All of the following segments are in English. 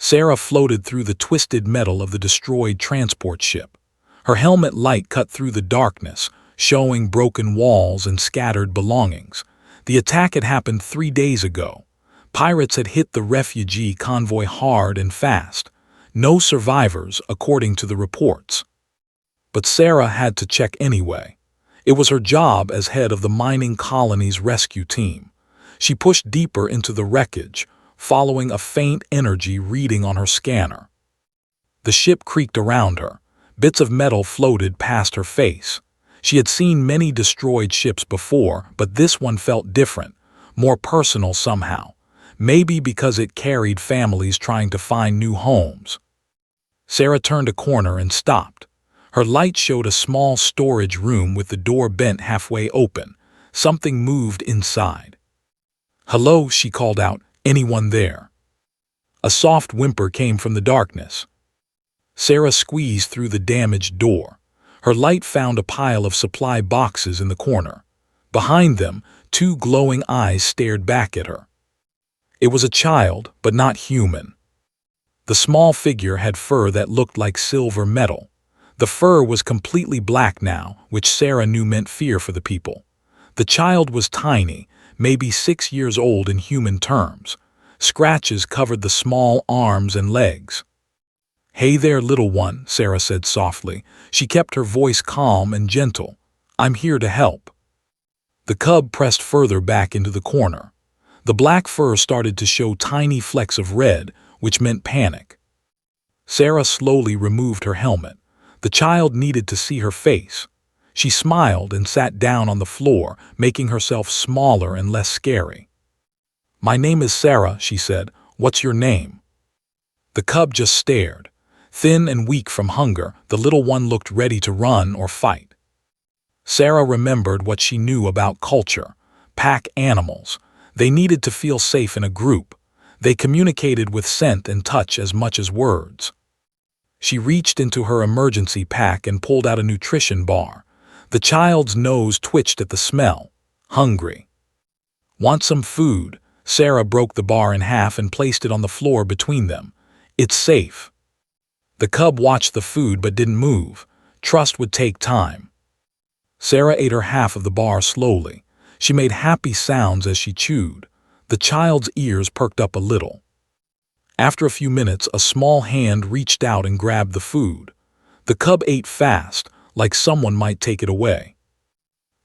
Sarah floated through the twisted metal of the destroyed transport ship. Her helmet light cut through the darkness, showing broken walls and scattered belongings. The attack had happened 3 days ago. Pirates had hit the refugee convoy hard and fast. No survivors, according to the reports. But Sarah had to check anyway. It was her job as head of the mining colony's rescue team. She pushed deeper into the wreckage, following a faint energy reading on her scanner. The ship creaked around her. Bits of metal floated past her face. She had seen many destroyed ships before, but this one felt different, more personal somehow. Maybe because it carried families trying to find new homes. Sarah turned a corner and stopped. Her light showed a small storage room with the door bent halfway open. Something moved inside. "Hello," she called out. "Anyone there?" A soft whimper came from the darkness. Sarah squeezed through the damaged door. Her light found a pile of supply boxes in the corner. Behind them, 2 glowing eyes stared back at her. It was a child, but not human. The small figure had fur that looked like silver metal. The fur was completely black now, which Sarah knew meant fear for the people. The child was tiny, maybe 6 years old in human terms. Scratches covered the small arms and legs. "Hey there, little one," Sarah said softly. She kept her voice calm and gentle. "I'm here to help." The cub pressed further back into the corner. The black fur started to show tiny flecks of red, which meant panic. Sarah slowly removed her helmet. The child needed to see her face. She smiled and sat down on the floor, making herself smaller and less scary. "My name is Sarah," she said. "What's your name?" The cub just stared. Thin and weak from hunger, the little one looked ready to run or fight. Sarah remembered what she knew about culture. Pack animals. They needed to feel safe in a group. They communicated with scent and touch as much as words. She reached into her emergency pack and pulled out a nutrition bar. The child's nose twitched at the smell. Hungry. "Want some food?" Sarah broke the bar in half and placed it on the floor between them. "It's safe." The cub watched the food but didn't move. Trust would take time. Sarah ate her half of the bar slowly. She made happy sounds as she chewed. The child's ears perked up a little. After a few minutes, a small hand reached out and grabbed the food. The cub ate fast, like someone might take it away.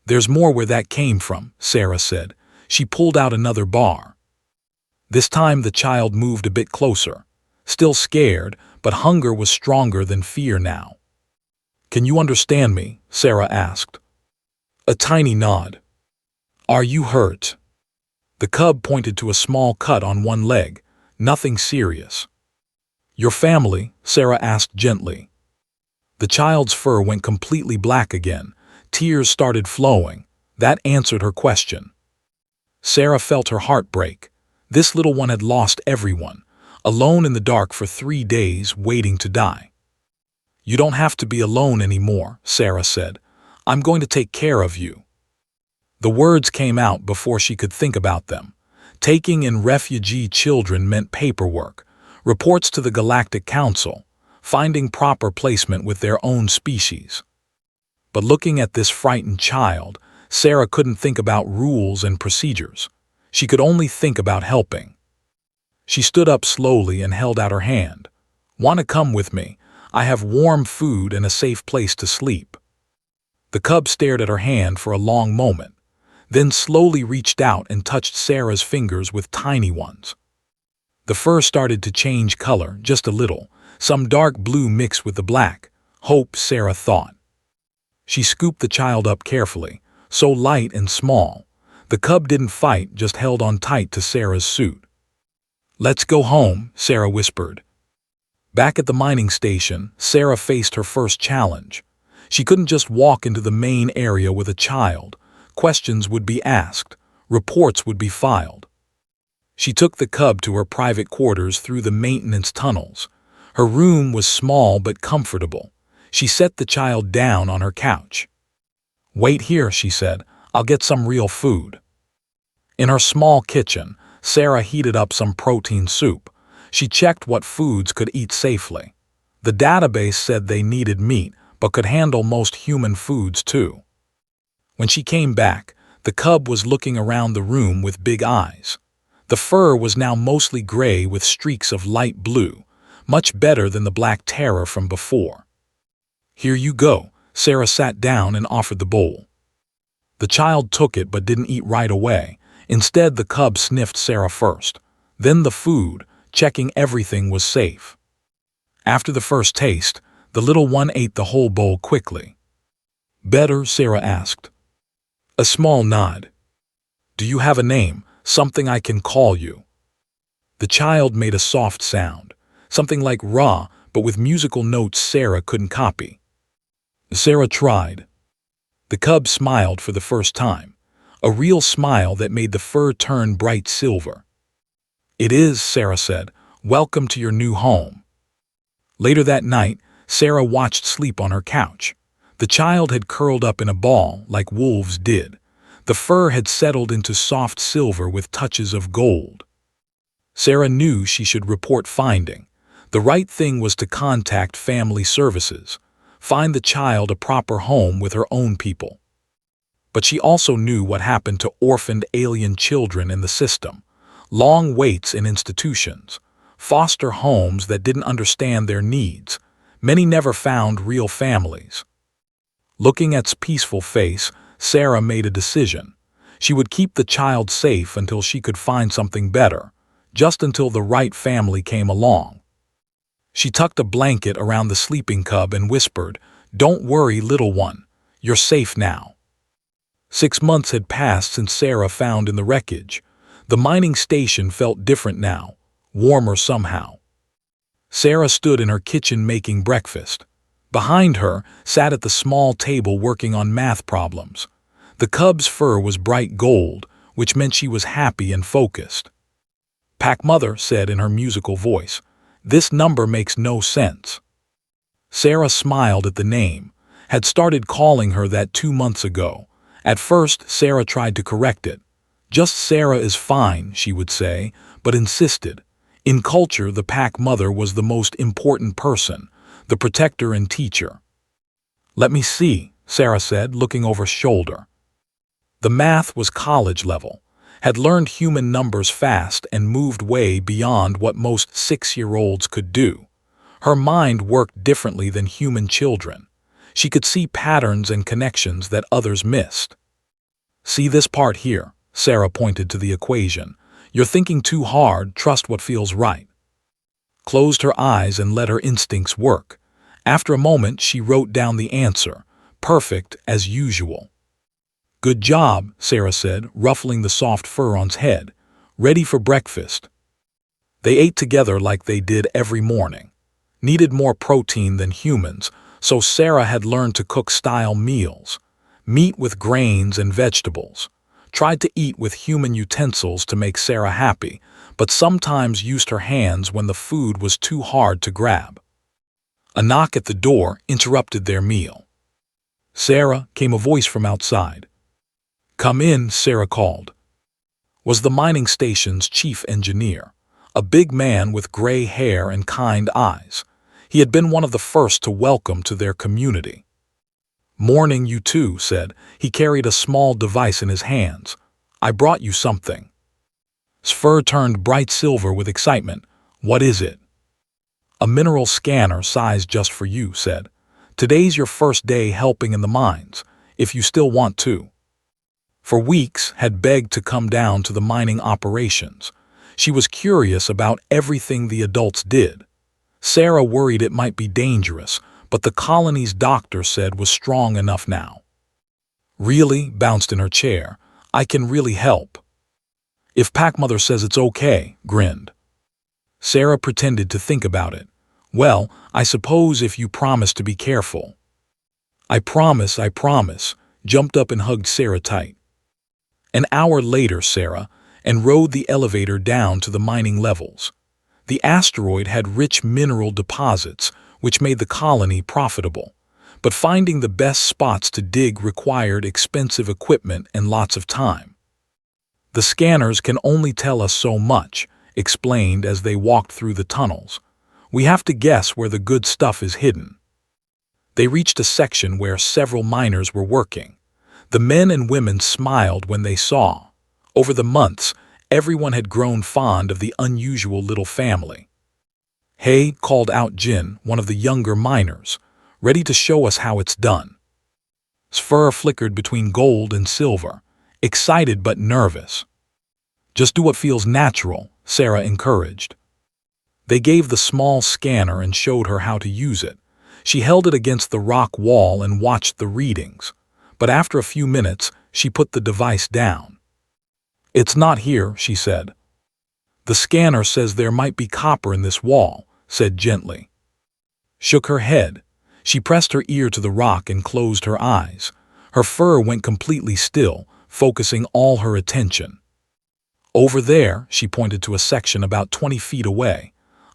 "There's more where that came from," Sarah said. She pulled out another bar. This time the child moved a bit closer. Still scared, but hunger was stronger than fear now. "Can you understand me?" Sarah asked. A tiny nod. "Are you hurt?" The cub pointed to a small cut on one leg. Nothing serious. "Your family?" Sarah asked gently. The child's fur went completely black again. Tears started flowing. That answered her question. Sarah felt her heart break. This little one had lost everyone, alone in the dark for 3 days, waiting to die. "You don't have to be alone anymore," Sarah said. "I'm going to take care of you." The words came out before she could think about them. Taking in refugee children meant paperwork, reports to the Galactic Council, finding proper placement with their own species. But looking at this frightened child, Sarah couldn't think about rules and procedures. She could only think about helping. She stood up slowly and held out her hand. "Want to come with me? I have warm food and a safe place to sleep." The cub stared at her hand for a long moment, then slowly reached out and touched Sarah's fingers with tiny ones. The fur started to change color, just a little, some dark blue mixed with the black. Hope, Sarah thought. She scooped the child up carefully, so light and small. The cub didn't fight, just held on tight to Sarah's suit. "Let's go home," Sarah whispered. Back at the mining station, Sarah faced her first challenge. She couldn't just walk into the main area with a child. Questions would be asked. Reports would be filed. She took the cub to her private quarters through the maintenance tunnels. Her room was small but comfortable. She set the child down on her couch. "Wait here," she said. "I'll get some real food." In her small kitchen, Sarah heated up some protein soup. She checked what foods could eat safely. The database said they needed meat, but could handle most human foods too. When she came back, the cub was looking around the room with big eyes. The fur was now mostly gray with streaks of light blue, much better than the black terror from before. "Here you go." Sarah sat down and offered the bowl. The child took it but didn't eat right away. Instead, the cub sniffed Sarah first, then the food, checking everything was safe. After the first taste, the little one ate the whole bowl quickly. "Better?" Sarah asked. A small nod. "Do you have a name, something I can call you?" The child made a soft sound, something like "Ra," but with musical notes Sarah couldn't copy. Sarah tried. The cub smiled for the first time, a real smile that made the fur turn bright silver. "It is," Sarah said. "Welcome to your new home." Later that night, Sarah watched sleep on her couch. The child had curled up in a ball, like wolves did. The fur had settled into soft silver with touches of gold. Sarah knew she should report finding. The right thing was to contact family services, find the child a proper home with her own people. But she also knew what happened to orphaned alien children in the system. Long waits in institutions, foster homes that didn't understand their needs. Many never found real families. Looking at its peaceful face, Sarah made a decision. She would keep the child safe until she could find something better, just until the right family came along. She tucked a blanket around the sleeping cub and whispered, "Don't worry, little one. You're safe now." 6 months had passed since Sarah found in the wreckage. The mining station felt different now, warmer somehow. Sarah stood in her kitchen making breakfast. Behind her sat at the small table working on math problems. The cub's fur was bright gold, which meant she was happy and focused. "Pack Mother," said in her musical voice, "this number makes no sense." Sarah smiled at the name, had started calling her that 2 months ago. At first, Sarah tried to correct it. "Just Sarah is fine," she would say, but insisted. In culture, the Pack Mother was the most important person, the protector and teacher. "Let me see," Sarah said, looking over shoulder. The math was college level, had learned human numbers fast and moved way beyond what most 6-year-olds could do. Her mind worked differently than human children. She could see patterns and connections that others missed. "See this part here?" Sarah pointed to the equation. "You're thinking too hard, trust what feels right." Closed her eyes and let her instincts work. After a moment, she wrote down the answer, perfect as usual. "Good job," Sarah said, ruffling the soft fur on its head. "Ready for breakfast." They ate together like they did every morning. Needed more protein than humans, so Sarah had learned to cook style meals. Meat with grains and vegetables. Tried to eat with human utensils to make Sarah happy, but sometimes used her hands when the food was too hard to grab. A knock at the door interrupted their meal. "Sarah," came a voice from outside. "Come in," Sarah called. Was the mining station's chief engineer, a big man with gray hair and kind eyes. He had been one of the first to welcome to their community. "Morning, you two," said. He carried a small device in his hands. "I brought you something." His fur turned bright silver with excitement. "What is it?" "A mineral scanner sized just for you," said. "Today's your first day helping in the mines, if you still want to." For weeks had begged to come down to the mining operations. She was curious about everything the adults did. Sarah worried it might be dangerous, but the colony's doctor said was strong enough now. "Really?" Bounced in her chair. "I can really help." "If Pack Mother says it's okay," grinned. Sarah pretended to think about it. "Well, I suppose if you promise to be careful." I promise," jumped up and hugged Sarah tight. An hour later, Sarah and rode the elevator down to the mining levels. The asteroid had rich mineral deposits, which made the colony profitable. But finding the best spots to dig required expensive equipment and lots of time. "The scanners can only tell us so much," explained as they walked through the tunnels. "We have to guess where the good stuff is hidden." They reached a section where several miners were working. The men and women smiled when they saw. Over the months, everyone had grown fond of the unusual little family. "Hey," called out Jin, one of the younger miners, "ready to show us how it's done." Sfur flickered between gold and silver, excited but nervous. "Just do what feels natural," Sarah encouraged. They gave the small scanner and showed her how to use it. She held it against the rock wall and watched the readings, but after a few minutes, she put the device down. "It's not here," she said. "The scanner says there might be copper in this wall," said gently. Shook her head. She pressed her ear to the rock and closed her eyes. Her fur went completely still, focusing all her attention. "Over there," she pointed to a section about 20 feet away.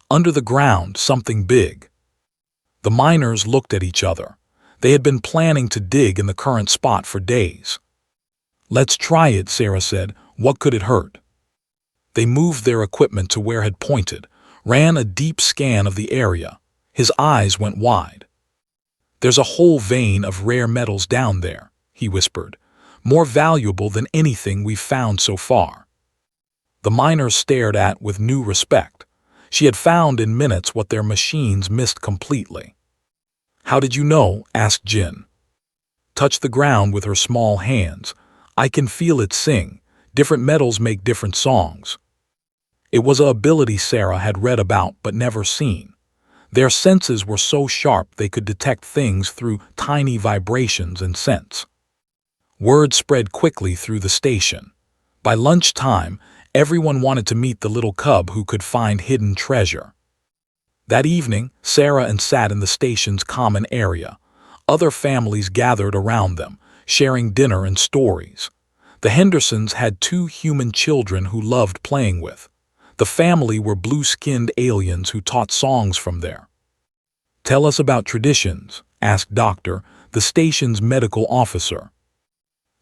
"Under the ground, something big." The miners looked at each other. They had been planning to dig in the current spot for days. "Let's try it," Sarah said. "What could it hurt?" They moved their equipment to where had pointed, ran a deep scan of the area. His eyes went wide. "There's a whole vein of rare metals down there," he whispered, "more valuable than anything we've found so far." The miners stared at with new respect. She had found in minutes what their machines missed completely. "How did you know?" asked Jin. Touched the ground with her small hands. "I can feel it sing. Different metals make different songs." It was an ability Sarah had read about but never seen. Their senses were so sharp they could detect things through tiny vibrations and scents. Word spread quickly through the station. By lunchtime, everyone wanted to meet the little cub who could find hidden treasure. That evening, Sarah and sat in the station's common area. Other families gathered around them, sharing dinner and stories. The Hendersons had 2 human children who loved playing with. The family were blue-skinned aliens who taught songs from there. "Tell us about traditions," asked Doctor, the station's medical officer.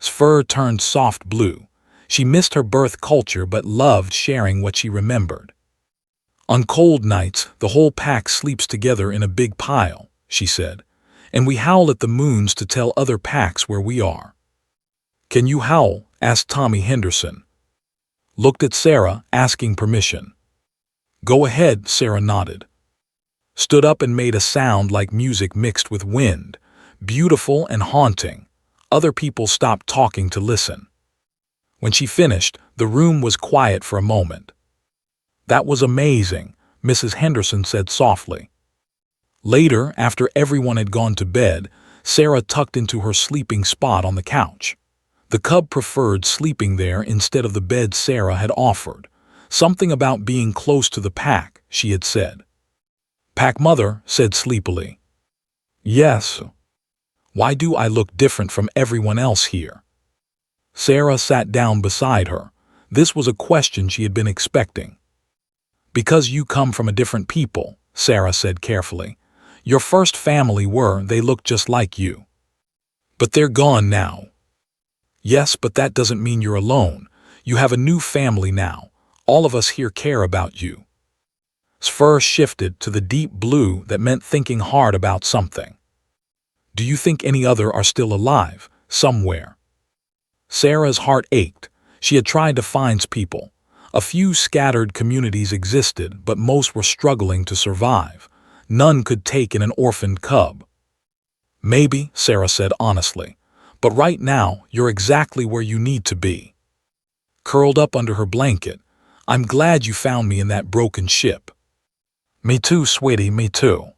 Sfur turned soft blue. She missed her birth culture but loved sharing what she remembered. "On cold nights, the whole pack sleeps together in a big pile," she said, "and we howl at the moons to tell other packs where we are." "Can you howl?" asked Tommy Henderson. Looked at Sarah, asking permission. "Go ahead," Sarah nodded. Stood up and made a sound like music mixed with wind, beautiful and haunting. Other people stopped talking to listen. When she finished, the room was quiet for a moment. "That was amazing," Mrs. Henderson said softly. Later, after everyone had gone to bed, Sarah tucked into her sleeping spot on the couch. The cub preferred sleeping there instead of the bed Sarah had offered. Something about being close to the pack, she had said. "Pack Mother," said sleepily. "Yes." "Why do I look different from everyone else here?" Sarah sat down beside her. This was a question she had been expecting. "Because you come from a different people," Sarah said carefully. "Your first family they looked just like you. But they're gone now." "Yes, but that doesn't mean you're alone. You have a new family now. All of us here care about you." Sfur shifted to the deep blue that meant thinking hard about something. "Do you think any other are still alive, somewhere?" Sarah's heart ached. She had tried to find people. A few scattered communities existed, but most were struggling to survive. None could take in an orphaned cub. "Maybe," Sarah said honestly, "but right now you're exactly where you need to be." Curled up under her blanket, "I'm glad you found me in that broken ship." "Me too, sweetie, me too."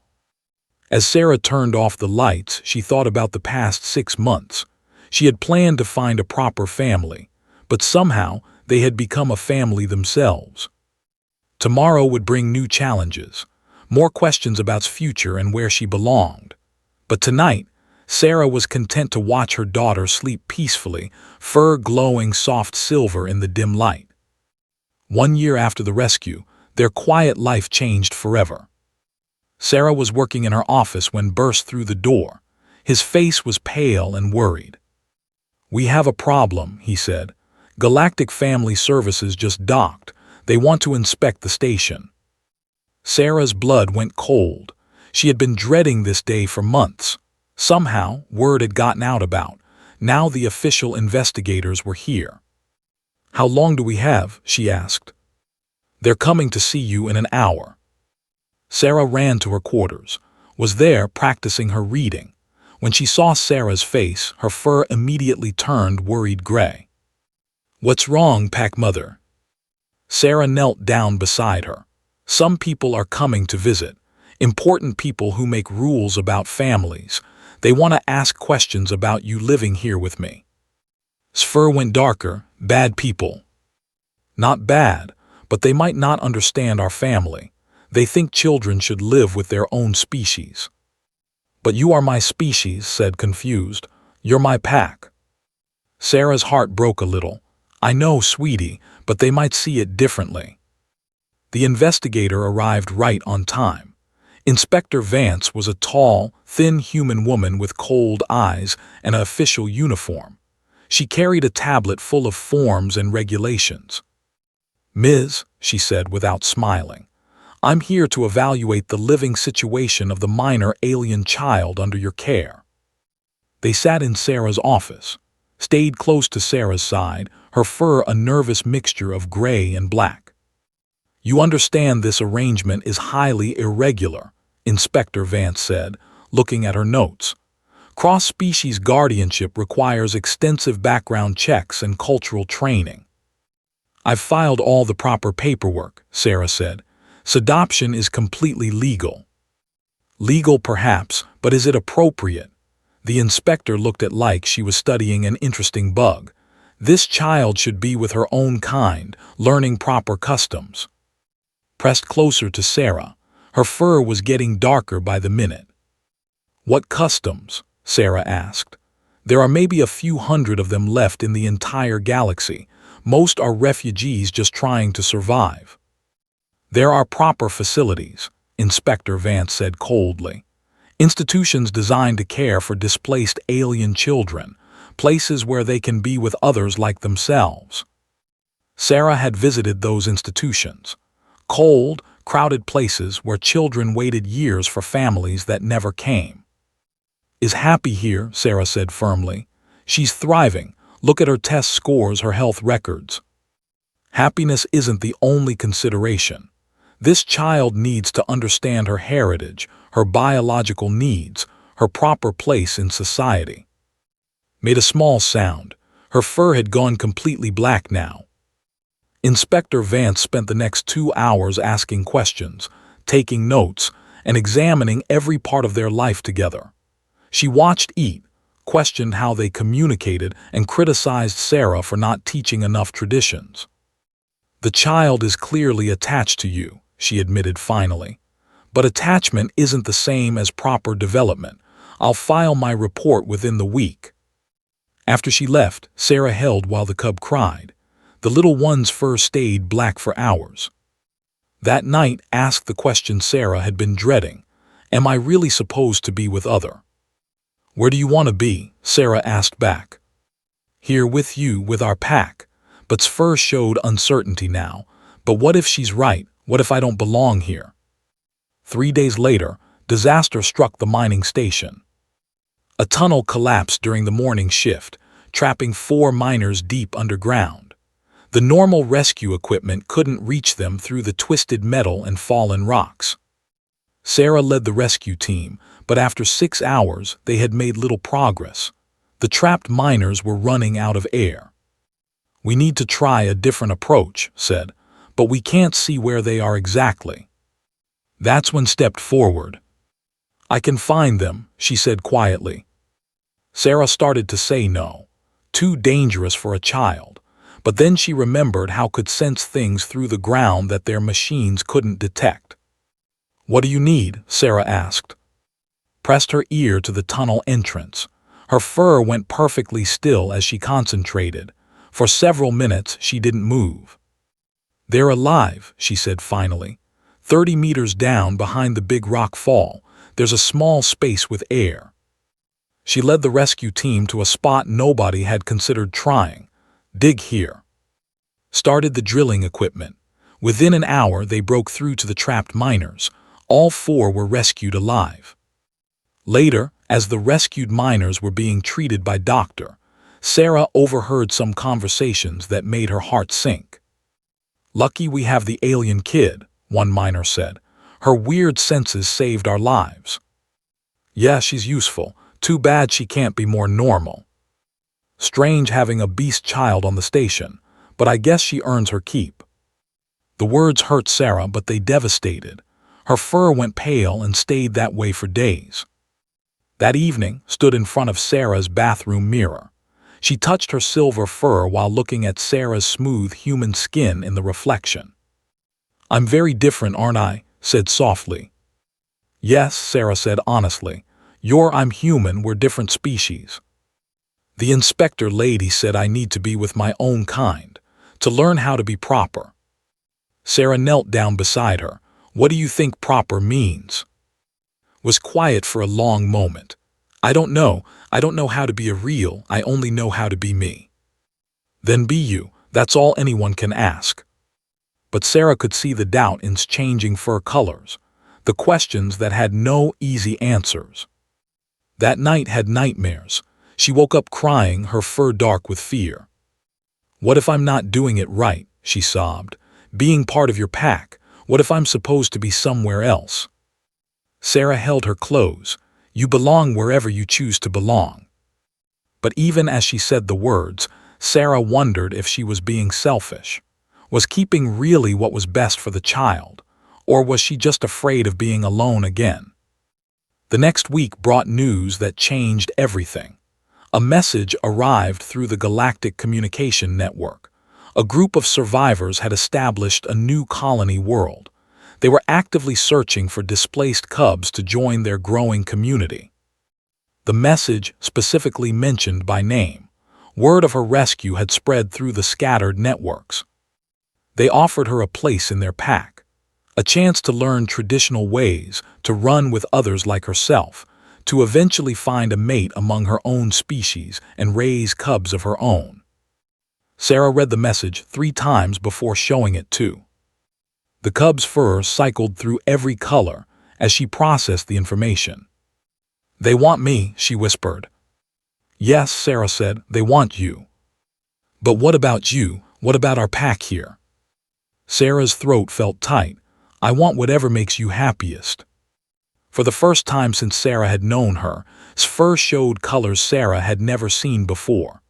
As Sarah turned off the lights, she thought about the past 6 months. She had planned to find a proper family, but somehow they had become a family themselves. Tomorrow would bring new challenges, more questions about future and where she belonged. But tonight, Sarah was content to watch her daughter sleep peacefully, fur glowing soft silver in the dim light. 1 year after the rescue, their quiet life changed forever. Sarah was working in her office when burst through the door. His face was pale and worried. "We have a problem," he said. "Galactic Family Services just docked. They want to inspect the station. Sarah's blood went cold. She had been dreading this day for months. Somehow, word had gotten out about. Now the official investigators were here. "How long do we have?" she asked. "They're coming to see you in an hour." Sarah ran to her quarters, was there practicing her reading. When she saw Sarah's face, her fur immediately turned worried gray. "What's wrong, Pack Mother?" Sarah knelt down beside her. "Some people are coming to visit. Important people who make rules about families. They want to ask questions about you living here with me." Fur went darker. "Bad people." "Not bad, but they might not understand our family. They think children should live with their own species." "But you are my species," said confused. "You're my pack." Sarah's heart broke a little. "I know, sweetie, but they might see it differently." The investigator arrived right on time. Inspector Vance was a tall, thin human woman with cold eyes and an official uniform. She carried a tablet full of forms and regulations. "Ms.," she said without smiling, "I'm here to evaluate the living situation of the minor alien child under your care." They sat in Sarah's office, stayed close to Sarah's side, her fur a nervous mixture of gray and black. "You understand this arrangement is highly irregular," Inspector Vance said, looking at her notes. "Cross-species guardianship requires extensive background checks and cultural training." "I've filed all the proper paperwork," Sarah said. "Adoption is completely legal." "Legal perhaps, but is it appropriate?" The inspector looked at like she was studying an interesting bug. "This child should be with her own kind, learning proper customs." Pressed closer to Sarah, her fur was getting darker by the minute. "What customs?" Sarah asked. "There are maybe a few hundred of them left in the entire galaxy. Most are refugees just trying to survive." "There are proper facilities," Inspector Vance said coldly. "Institutions designed to care for displaced alien children, places where they can be with others like themselves." Sarah had visited those institutions. Cold, crowded places where children waited years for families that never came. "Is Happy here?" Sarah said firmly. "She's thriving. Look at her test scores, her health records." "Happiness isn't the only consideration. This child needs to understand her heritage, her biological needs, her proper place in society." Made a small sound. Her fur had gone completely black now. Inspector Vance spent the next 2 hours asking questions, taking notes, and examining every part of their life together. She watched eat, questioned how they communicated, and criticized Sarah for not teaching enough traditions. "The child is clearly attached to you," she admitted finally. "But attachment isn't the same as proper development. I'll file my report within the week." After she left, Sarah held while the cub cried. The little one's fur stayed black for hours. That night asked the question Sarah had been dreading. "Am I really supposed to be with other?" "Where do you want to be?" Sarah asked back. "Here with you, with our pack." But's fur showed uncertainty now. "But what if she's right? What if I don't belong here?" 3 days later, disaster struck the mining station. A tunnel collapsed during the morning shift, trapping 4 miners deep underground. The normal rescue equipment couldn't reach them through the twisted metal and fallen rocks. Sarah led the rescue team, but after 6 hours they had made little progress. The trapped miners were running out of air. "We need to try a different approach," said, "but we can't see where they are exactly." That's when stepped forward. "I can find them," she said quietly. Sarah started to say no. Too dangerous for a child. But then she remembered how could sense things through the ground that their machines couldn't detect. "What do you need?" Sarah asked. Pressed her ear to the tunnel entrance. Her fur went perfectly still as she concentrated. For several minutes she didn't move. "They're alive," she said finally. 30 meters down behind the big rock fall, there's a small space with air." She led the rescue team to a spot nobody had considered trying. "Dig here." Started the drilling equipment. Within an hour, they broke through to the trapped miners. All 4 were rescued alive. Later, as the rescued miners were being treated by Dr. Sarah overheard some conversations that made her heart sink. "Lucky we have the alien kid," one miner said. "Her weird senses saved our lives." "Yeah, she's useful. Too bad she can't be more normal. Strange having a beast child on the station, but I guess she earns her keep." The words hurt Sarah, but they devastated. Her fur went pale and stayed that way for days. That evening, stood in front of Sarah's bathroom mirror. She touched her silver fur while looking at Sarah's smooth human skin in the reflection. "I'm very different, aren't I?" said softly. "Yes," Sarah said honestly. I'm human, we're different species." "The inspector lady said I need to be with my own kind, to learn how to be proper." Sarah knelt down beside her. "What do you think proper means?" Was quiet for a long moment. I don't know how to be a real, I only know how to be me." "Then be you, that's all anyone can ask." But Sarah could see the doubt in his changing fur colors, the questions that had no easy answers. That night had nightmares. She woke up crying, her fur dark with fear. "What if I'm not doing it right?" she sobbed. "Being part of your pack, what if I'm supposed to be somewhere else?" Sarah held her close. "You belong wherever you choose to belong." But even as she said the words, Sarah wondered if she was being selfish. Was keeping really what was best for the child? Or was she just afraid of being alone again? The next week brought news that changed everything. A message arrived through the Galactic Communication Network. A group of survivors had established a new colony world. They were actively searching for displaced cubs to join their growing community. The message specifically mentioned by name. Word of her rescue had spread through the scattered networks. They offered her a place in their pack, a chance to learn traditional ways, to run with others like herself, to eventually find a mate among her own species and raise cubs of her own. Sarah read the message 3 times before showing it to. The cub's fur cycled through every color as she processed the information. "They want me," she whispered. "Yes," Sarah said, "they want you." "But what about you? What about our pack here?" Sarah's throat felt tight. "I want whatever makes you happiest." For the first time since Sarah had known her, his fur showed colors Sarah had never seen before.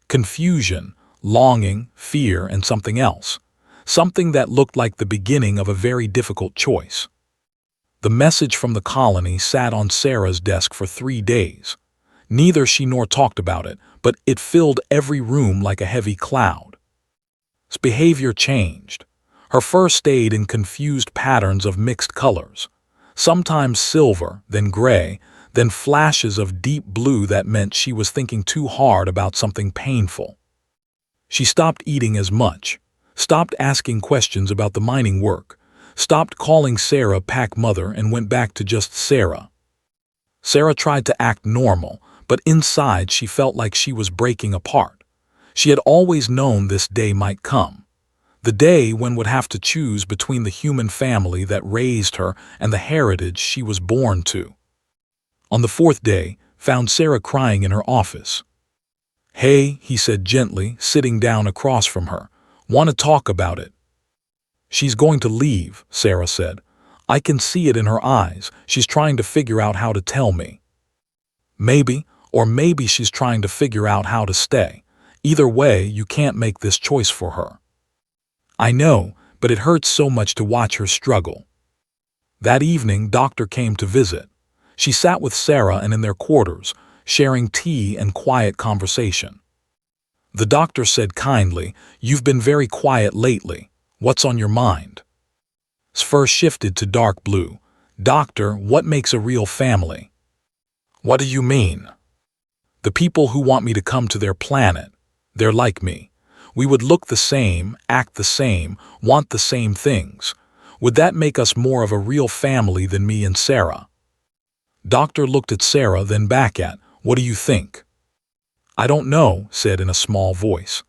Confusion, longing, fear, and something else. Something that looked like the beginning of a very difficult choice. The message from the colony sat on Sarah's desk for 3 days. Neither she nor talked about it, but it filled every room like a heavy cloud. His behavior changed. Her fur stayed in confused patterns of mixed colors. Sometimes silver, then gray, then flashes of deep blue that meant she was thinking too hard about something painful. She stopped eating as much, stopped asking questions about the mining work, stopped calling Sarah Pack Mother and went back to just Sarah. Sarah tried to act normal, but inside she felt like she was breaking apart. She had always known this day might come. The day when would have to choose between the human family that raised her and the heritage she was born to. On the 4th day, found Sarah crying in her office. "Hey," he said gently, sitting down across from her. "Want to talk about it?" "She's going to leave," Sarah said. "I can see it in her eyes. She's trying to figure out how to tell me." Maybe, or maybe she's trying to figure out how to stay. Either way, you can't make this choice for her. "I know, but it hurts so much to watch her struggle." That evening, Doctor came to visit. She sat with Sarah and in their quarters, sharing tea and quiet conversation. The doctor said kindly, "You've been very quiet lately. What's on your mind?" His fur shifted to dark blue. "Doctor, what makes a real family?" "What do you mean?" "The people who want me to come to their planet. They're like me. We would look the same, act the same, want the same things. Would that make us more of a real family than me and Sarah?" Doctor looked at Sarah, then back at, "What do you think?" "I don't know," said in a small voice.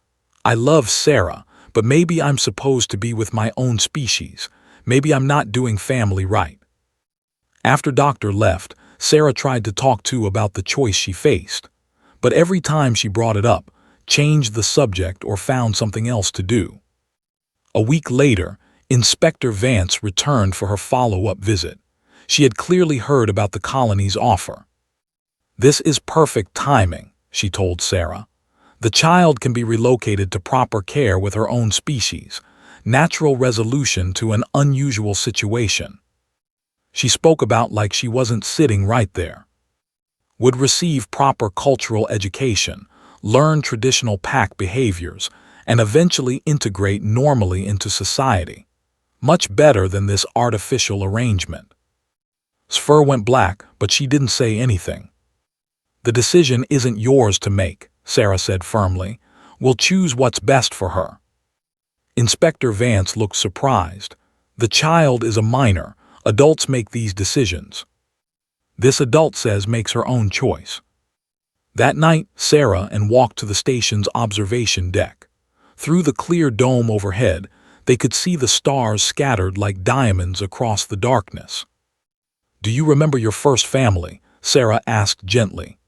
"I love Sarah, but maybe I'm supposed to be with my own species. Maybe I'm not doing family right. After Doctor left, Sarah tried to talk to about the choice she faced, but every time she brought it up, changed the subject or found something else to do. A week later, Inspector Vance returned for her follow-up visit. She had clearly heard about the colony's offer. "This is perfect timing," she told Sarah. "The child can be relocated to proper care with her own species, natural resolution to an unusual situation." She spoke about like she wasn't sitting right there. "Would receive proper cultural education, learn traditional pack behaviors, and eventually integrate normally into society. Much better than this artificial arrangement." Sfur went black, but she didn't say anything. "The decision isn't yours to make," Sarah said firmly. "We'll choose what's best for her." Inspector Vance looked surprised. "The child is a minor. Adults make these decisions." "This adult says makes her own choice." That night, Sarah and walked to the station's observation deck. Through the clear dome overhead, they could see the stars scattered like diamonds across the darkness. "Do you remember your first family?" Sarah asked gently.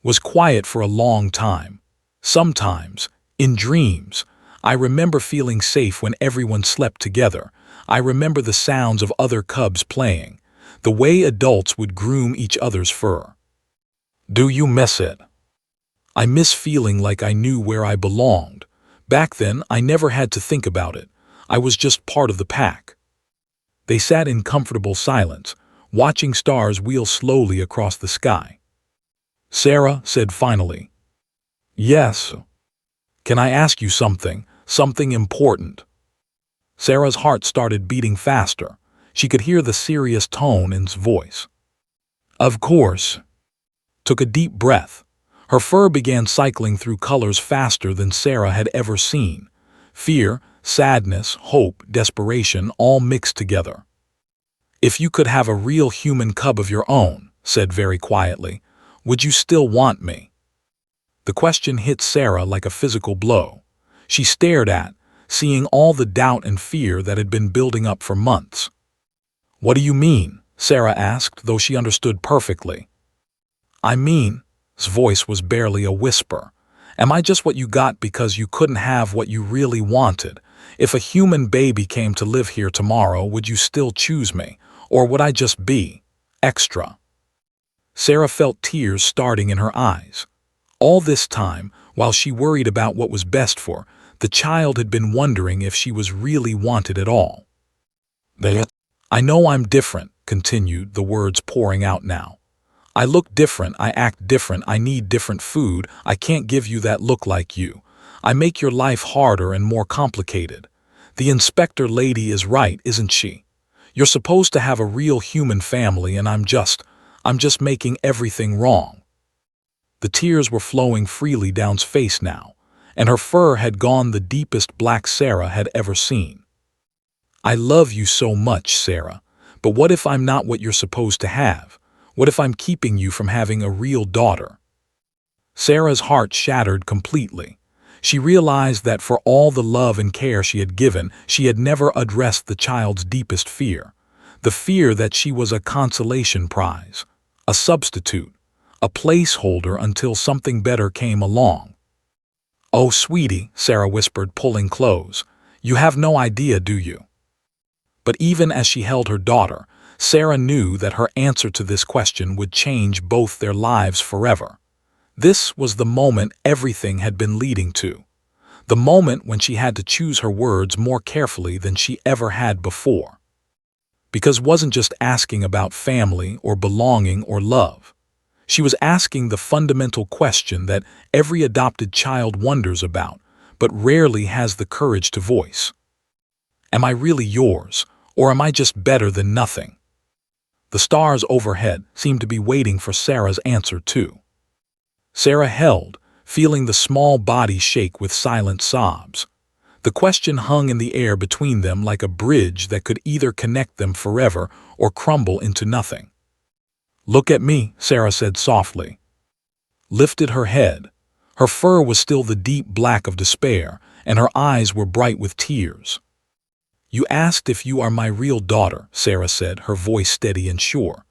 "Was quiet for a long time. Sometimes, in dreams, I remember feeling safe when everyone slept together. I remember the sounds of other cubs playing, the way adults would groom each other's fur." "Do you miss it?" "I miss feeling like I knew where I belonged. Back then, I never had to think about it. I was just part of the pack." They sat in comfortable silence, watching stars wheel slowly across the sky. Sarah said finally, "Yes. Can I ask you something? Something important?" Sarah's heart started beating faster. She could hear the serious tone in his voice. "Of course." Took a deep breath. Her fur began cycling through colors faster than Sarah had ever seen. Fear, sadness, hope, desperation, all mixed together. "If you could have a real human cub of your own," said very quietly, "would you still want me?" The question hit Sarah like a physical blow. She stared at, seeing all the doubt and fear that had been building up for months. "What do you mean?" Sarah asked, though she understood perfectly. "I mean," his voice was barely a whisper, "am I just what you got because you couldn't have what you really wanted? If a human baby came to live here tomorrow, would you still choose me? Or would I just be extra?" Sarah felt tears starting in her eyes. All this time, while she worried about what was best for, the child had been wondering if she was really wanted at all. "I know I'm different," continued, the words pouring out now. "I look different, I act different, I need different food, I can't give you that look like you. I make your life harder and more complicated. The inspector lady is right, isn't she? You're supposed to have a real human family and I'm just making everything wrong." The tears were flowing freely down his face now, and her fur had gone the deepest black Sarah had ever seen. "I love you so much, Sarah, but what if I'm not what you're supposed to have? What if I'm keeping you from having a real daughter?" Sarah's heart shattered completely. She realized that for all the love and care she had given, she had never addressed the child's deepest fear. The fear that she was a consolation prize, a substitute, a placeholder until something better came along. "Oh, sweetie," Sarah whispered, pulling close, "you have no idea, do you?" But even as she held her daughter, Sarah knew that her answer to this question would change both their lives forever. This was the moment everything had been leading to. The moment when she had to choose her words more carefully than she ever had before. Because wasn't just asking about family or belonging or love. She was asking the fundamental question that every adopted child wonders about, but rarely has the courage to voice. Am I really yours, or am I just better than nothing? The stars overhead seemed to be waiting for Sarah's answer too. Sarah held, feeling the small body shake with silent sobs. The question hung in the air between them like a bridge that could either connect them forever or crumble into nothing. "Look at me," Sarah said softly. Lifted her head. Her fur was still the deep black of despair, and her eyes were bright with tears. "You asked if you are my real daughter," Sarah said, her voice steady and sure.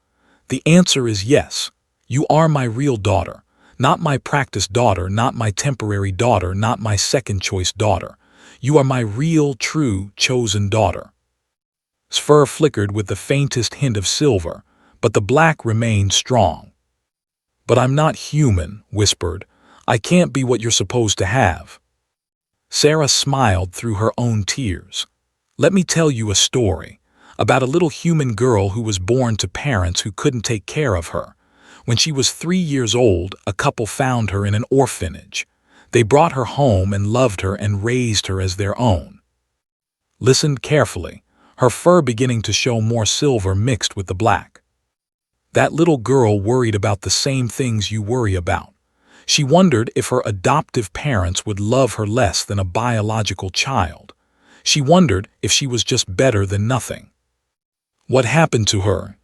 "The answer is yes. You are my real daughter. Not my practice daughter, not my temporary daughter, not my second-choice daughter. You are my real, true, chosen daughter." Fur flickered with the faintest hint of silver, but the black remained strong. "But I'm not human," whispered. "I can't be what you're supposed to have." Sarah smiled through her own tears. "Let me tell you a story about a little human girl who was born to parents who couldn't take care of her. When she was 3 years old, a couple found her in an orphanage. They brought her home and loved her and raised her as their own." Listen carefully, her fur beginning to show more silver mixed with the black. "That little girl worried about the same things you worry about. She wondered if her adoptive parents would love her less than a biological child. She wondered if she was just better than nothing. What happened to her?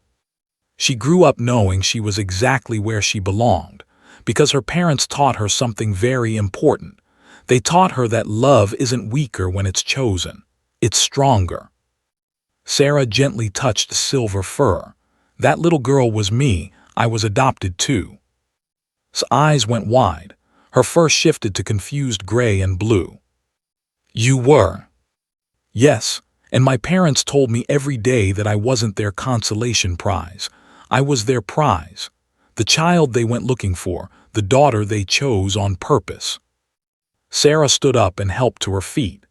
She grew up knowing she was exactly where she belonged, because her parents taught her something very important. They taught her that love isn't weaker when it's chosen. It's stronger." Sarah gently touched the silver fur. "That little girl was me. I was adopted too." His eyes went wide. Her fur shifted to confused gray and blue. "You were?" "Yes, and my parents told me every day that I wasn't their consolation prize. I was their prize. The child they went looking for, the daughter they chose on purpose." Sarah stood up and helped to her feet.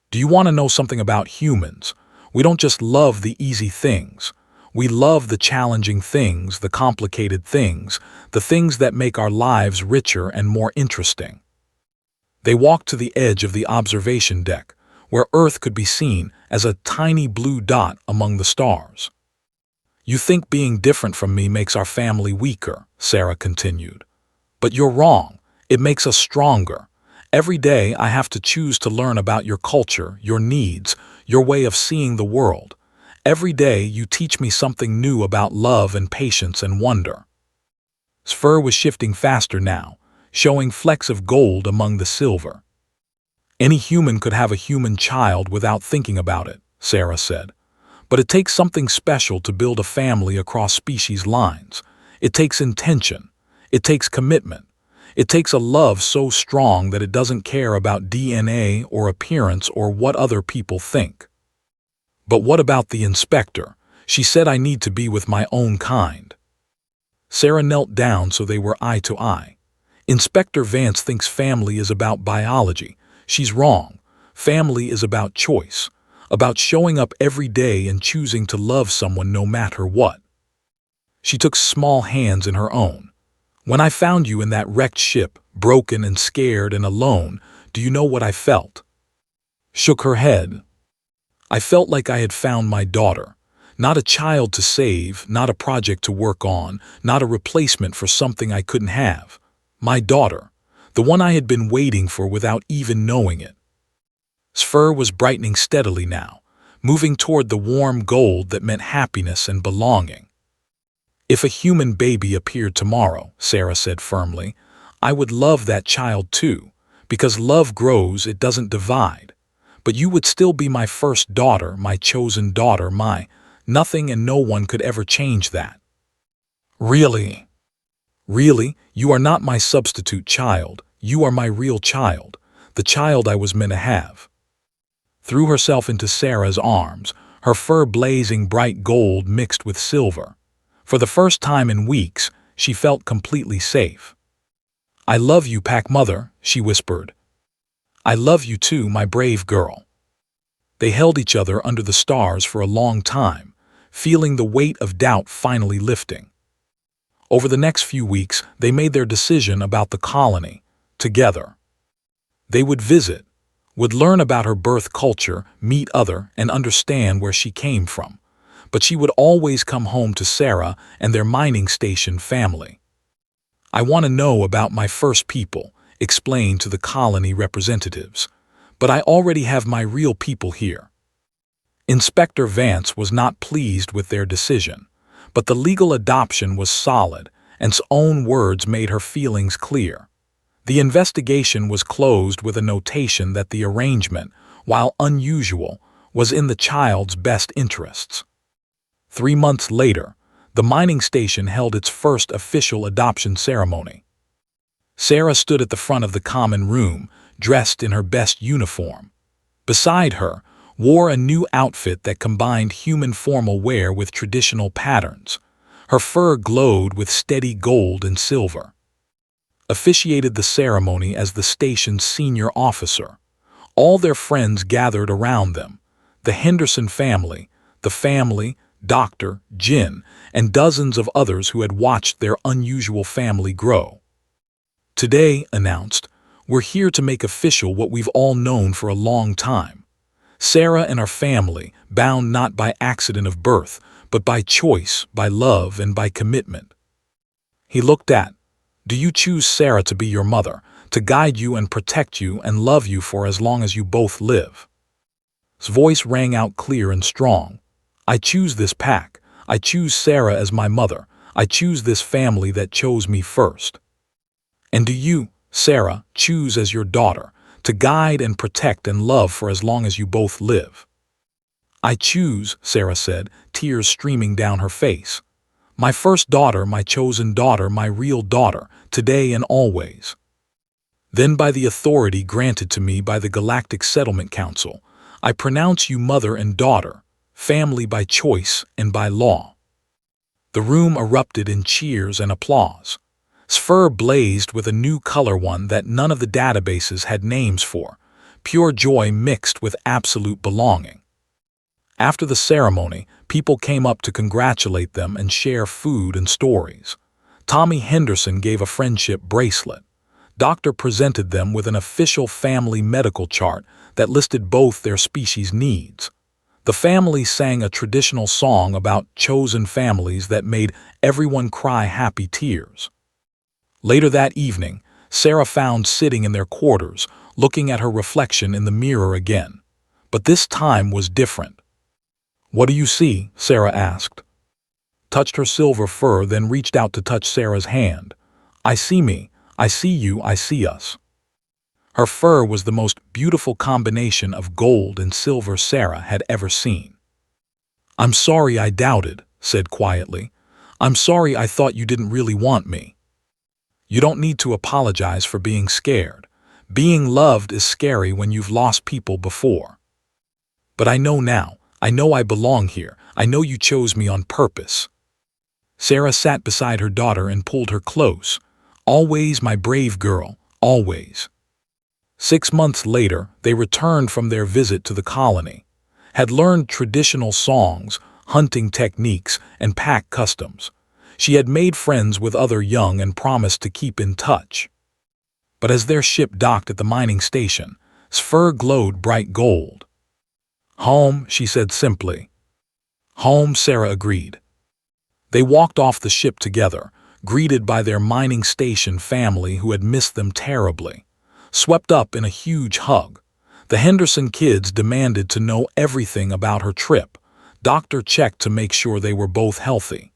"Do you want to know something about humans? We don't just love the easy things. We love the challenging things, the complicated things, the things that make our lives richer and more interesting." They walked to the edge of the observation deck, where Earth could be seen as a tiny blue dot among the stars. "You think being different from me makes our family weaker," Sarah continued. "But you're wrong. It makes us stronger. Every day I have to choose to learn about your culture, your needs, your way of seeing the world. Every day you teach me something new about love and patience and wonder." His fur was shifting faster now, showing flecks of gold among the silver. "Any human could have a human child without thinking about it," Sarah said. "But it takes something special to build a family across species lines. It takes intention. It takes commitment. It takes a love so strong that it doesn't care about DNA or appearance or what other people think." "But what about the inspector? She said I need to be with my own kind." Sarah knelt down so they were eye to eye. "Inspector Vance thinks family is about biology. She's wrong. Family is about choice, about showing up every day and choosing to love someone no matter what." She took small hands in her own. "When I found you in that wrecked ship, broken and scared and alone, do you know what I felt?" Shook her head. "I felt like I had found my daughter. Not a child to save, not a project to work on, not a replacement for something I couldn't have. My daughter, the one I had been waiting for without even knowing it." His fur was brightening steadily now, moving toward the warm gold that meant happiness and belonging. "If a human baby appeared tomorrow," Sarah said firmly, "I would love that child too, because love grows, it doesn't divide. But you would still be my first daughter, my chosen daughter, my nothing, and no one could ever change that." "Really? Really, you are not my substitute child. You are my real child, the child I was meant to have." Threw herself into Sarah's arms, her fur blazing bright gold mixed with silver. For the first time in weeks, she felt completely safe. "I love you, Pack Mother," she whispered. "I love you too, my brave girl." They held each other under the stars for a long time, feeling the weight of doubt finally lifting. Over the next few weeks, they made their decision about the colony, together. They would visit, would learn about her birth culture, meet other, and understand where she came from. But she would always come home to Sarah and their mining station family. "I want to know about my first people," explained to the colony representatives. "But I already have my real people here." Inspector Vance was not pleased with their decision, but the legal adoption was solid, and his own words made her feelings clear. The investigation was closed with a notation that the arrangement, while unusual, was in the child's best interests. 3 months later, the mining station held its first official adoption ceremony. Sarah stood at the front of the common room, dressed in her best uniform. Beside her, wore a new outfit that combined human formal wear with traditional patterns. Her fur glowed with steady gold and silver. Officiated the ceremony as the station's senior officer. All their friends gathered around them. The Henderson family, Dr. Jin, and dozens of others who had watched their unusual family grow. Today, announced, we're here to make official what we've all known for a long time. Sarah and her family, bound not by accident of birth, but by choice, by love, and by commitment. He looked at, do you choose Sarah to be your mother, to guide you and protect you and love you for as long as you both live? His voice rang out clear and strong. I choose this pack. I choose Sarah as my mother. I choose this family that chose me first. And do you, Sarah, choose as your daughter, to guide and protect and love for as long as you both live? I choose, Sarah said, tears streaming down her face. My first daughter, my chosen daughter, my real daughter, today and always. Then by the authority granted to me by the Galactic Settlement Council, I pronounce you mother and daughter, family by choice and by law. The room erupted in cheers and applause. Sphere blazed with a new color, one that none of the databases had names for, pure joy mixed with absolute belonging. After the ceremony, people came up to congratulate them and share food and stories. Tommy Henderson gave a friendship bracelet. Doctor presented them with an official family medical chart that listed both their species' needs. The family sang a traditional song about chosen families that made everyone cry happy tears. Later that evening, Sarah found sitting in their quarters, looking at her reflection in the mirror again. But this time was different. What do you see? Sarah asked. Touched her silver fur, then reached out to touch Sarah's hand. I see me. I see you. I see us. Her fur was the most beautiful combination of gold and silver Sarah had ever seen. I'm sorry I doubted, said quietly. I'm sorry I thought you didn't really want me. You don't need to apologize for being scared. Being loved is scary when you've lost people before. But I know now. I know I belong here. I know you chose me on purpose. Sarah sat beside her daughter and pulled her close. Always my brave girl, always. 6 months later, they returned from their visit to the colony, had learned traditional songs, hunting techniques, and pack customs. She had made friends with other young and promised to keep in touch. But as their ship docked at the mining station, Sphere glowed bright gold. Home, she said simply. Home, Sarah agreed. They walked off the ship together, greeted by their mining station family who had missed them terribly. Swept up in a huge hug. The Henderson kids demanded to know everything about her trip. Doctor checked to make sure they were both healthy.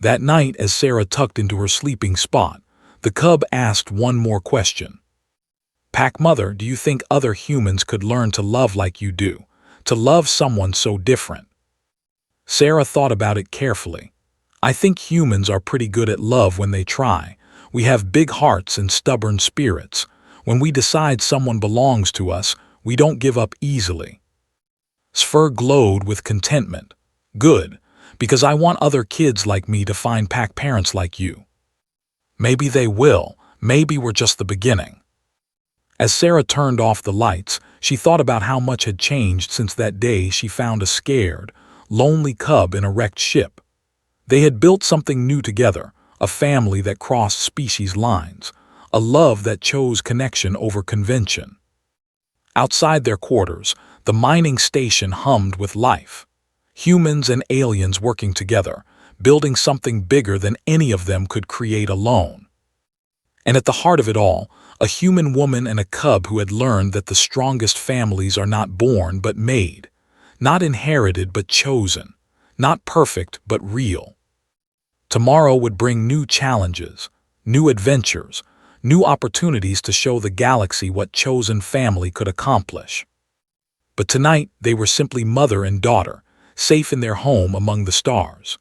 That night, as Sarah tucked into her sleeping spot, the cub asked one more question. Pack Mother, do you think other humans could learn to love like you do? To love someone so different? Sarah thought about it carefully. I think humans are pretty good at love when they try. We have big hearts and stubborn spirits. When we decide someone belongs to us, we don't give up easily. Sphere glowed with contentment. Good, because I want other kids like me to find pack parents like you. Maybe they will. Maybe we're just the beginning. As Sarah turned off the lights, she thought about how much had changed since that day she found a scared, lonely cub in a wrecked ship. They had built something new together, a family that crossed species lines, a love that chose connection over convention. Outside their quarters, the mining station hummed with life. Humans and aliens working together, building something bigger than any of them could create alone. And at the heart of it all, a human woman and a cub who had learned that the strongest families are not born but made, not inherited but chosen, not perfect but real. Tomorrow would bring new challenges, new adventures, new opportunities to show the galaxy what chosen family could accomplish. But tonight they were simply mother and daughter, safe in their home among the stars.